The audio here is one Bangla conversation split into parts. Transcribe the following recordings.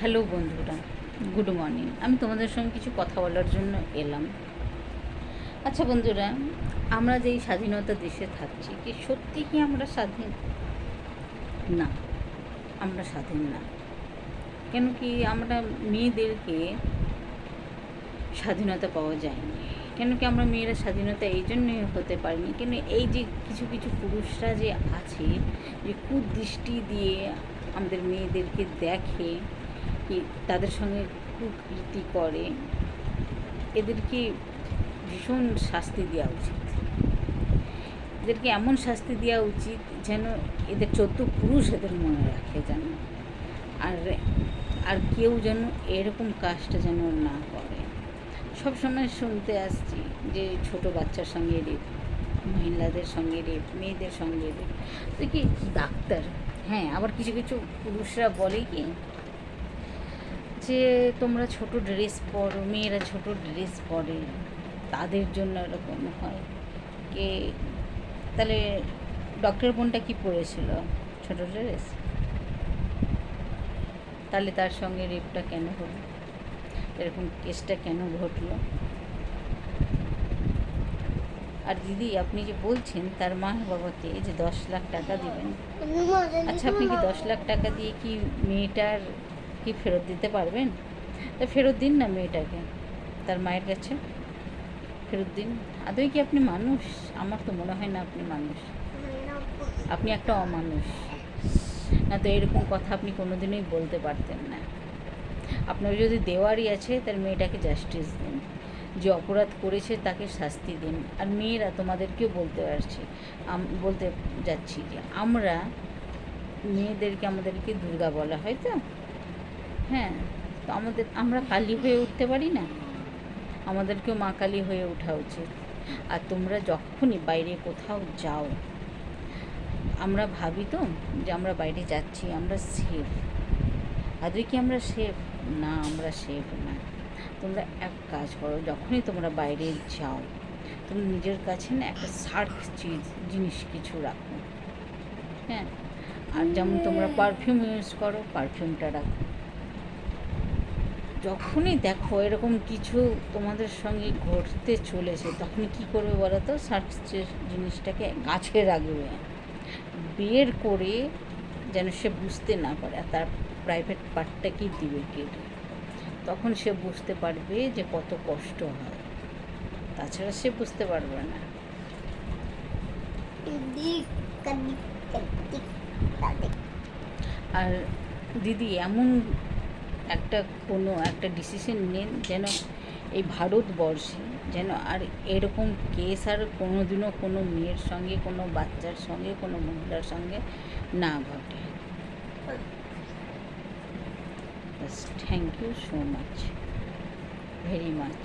হ্যালো বন্ধুরা, গুড মর্নিং। আমি তোমাদের সঙ্গে কিছু কথা বলার জন্য এলাম। আচ্ছা বন্ধুরা, আমরা যেই স্বাধীনতা দেশে থাকছি, কি সত্যি কি আমরা স্বাধীন? না, আমরা স্বাধীন না। কেন কি আমরা মেয়েদেরকে স্বাধীনতা পাওয়া যায়নি? কেন কি আমরা মেয়েরা স্বাধীনতা এই জন্যই হতে পারিনি? কেন এই যে কিছু কিছু পুরুষরা যে আছে, যে কুদৃষ্টি দিয়ে আমাদের মেয়েদেরকে দেখে, কি তাদের সঙ্গে কুকীর্তি করে, এদেরকে ভীষণ শাস্তি দেওয়া উচিত। এদেরকে এমন শাস্তি দেওয়া উচিত যেন এদের 14 পুরুষ এদের মনে রাখে, যেন আর আর কেউ যেন এরকম কাজটা যেন না করে। সবসময় শুনতে আসছি যে ছোট বাচ্চার সঙ্গে রেপ, মহিলাদের সঙ্গে রেপ, মেয়েদের সঙ্গে রেপ। তো কি ডাক্তার, হ্যাঁ, আবার কিছু কিছু পুরুষরা বলে কি যে তোমরা ছোট ড্রেস পরো, মেয়েরা ছোট ড্রেস পরে, তাদের জন্য এরকম হয়। কে তাহলে ডক্টর বোনটা কি পরেছিল? ছোট ড্রেস। তাহলে তার সঙ্গে রেপটা কেন হলো? এরকম কেসটা কেন ঘটলো? আর দিদি, আপনি যে বলছেন তার মা বাবাকে যে 10 লাখ টাকা দিবেন, আচ্ছা আপনি কি 10 লাখ টাকা দিয়ে কি মেয়েটার কি ফেরত দিতে পারবেন? তা ফেরত দিন না মেয়েটাকে তার মায়ের কাছে, ফেরত দিন। আদৌ কি আপনি মানুষ? আমার তো মনে হয় না আপনি মানুষ, আপনি একটা অমানুষ। না তো এরকম কথা আপনি কোনোদিনই বলতে পারতেন না। আপনার যদি দেওয়ারই আছে, তার মেয়েটাকে জাস্টিস দিন, যে অপরাধ করেছে তাকে শাস্তি দিন। আর মেয়েরা, তোমাদেরকেও বলতে যাচ্ছি যে আমরা মেয়েদেরকে, আমাদেরকে দুর্গা বলা হয় তো, হ্যাঁ, তো আমরা কালী হয়ে উঠতে পারি না? আমাদেরকেও মা কালী হয়ে ওঠা উচিত। আর তোমরা যখনই বাইরে কোথাও যাও, আমরা ভাবি তো যে আমরা বাইরে যাচ্ছি, আমরা সেফ। আদৌ কি আমরা সেফ? না, আমরা সেফ না। তোমরা এক কাজ করো, যখনই তোমরা বাইরে যাও, তুমি নিজের কাছে না একটা সার্ফ জিনিস কিছু রাখো, হ্যাঁ। আর যেমন তোমরা পারফিউম ইউজ করো, পারফিউমটা রাখো। যখনই দেখো এরকম কিছু তোমাদের সঙ্গে ঘটতে চলেছে, তখন কি করবে বলো তো? সার্চ জিনিসটাকে গাছে রাখবে, বের করে, যেন সে বুঝতে না পারে, আর তার প্রাইভেট পার্টটাকেই দিবে কেটে। তখন সে বুঝতে পারবে যে কত কষ্ট হয়, তাছাড়া সে বুঝতে পারবে না। আর দিদি, এমন কোনো একটা ডিসিশন নিন যেন এই ভারতবর্ষে যেন আর এরকম কেস আর কোনো দিনও কোনো মেয়ের সঙ্গে, কোনো বাচ্চার সঙ্গে, কোনো মহিলার সঙ্গে না ঘটে। Thank you so much, very much.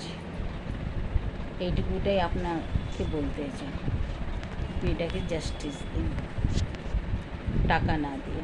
এইটুকুটাই আপনাকে বলতে চাই। মেয়েটাকে জাস্টিস দিন, টাকা না দিয়ে।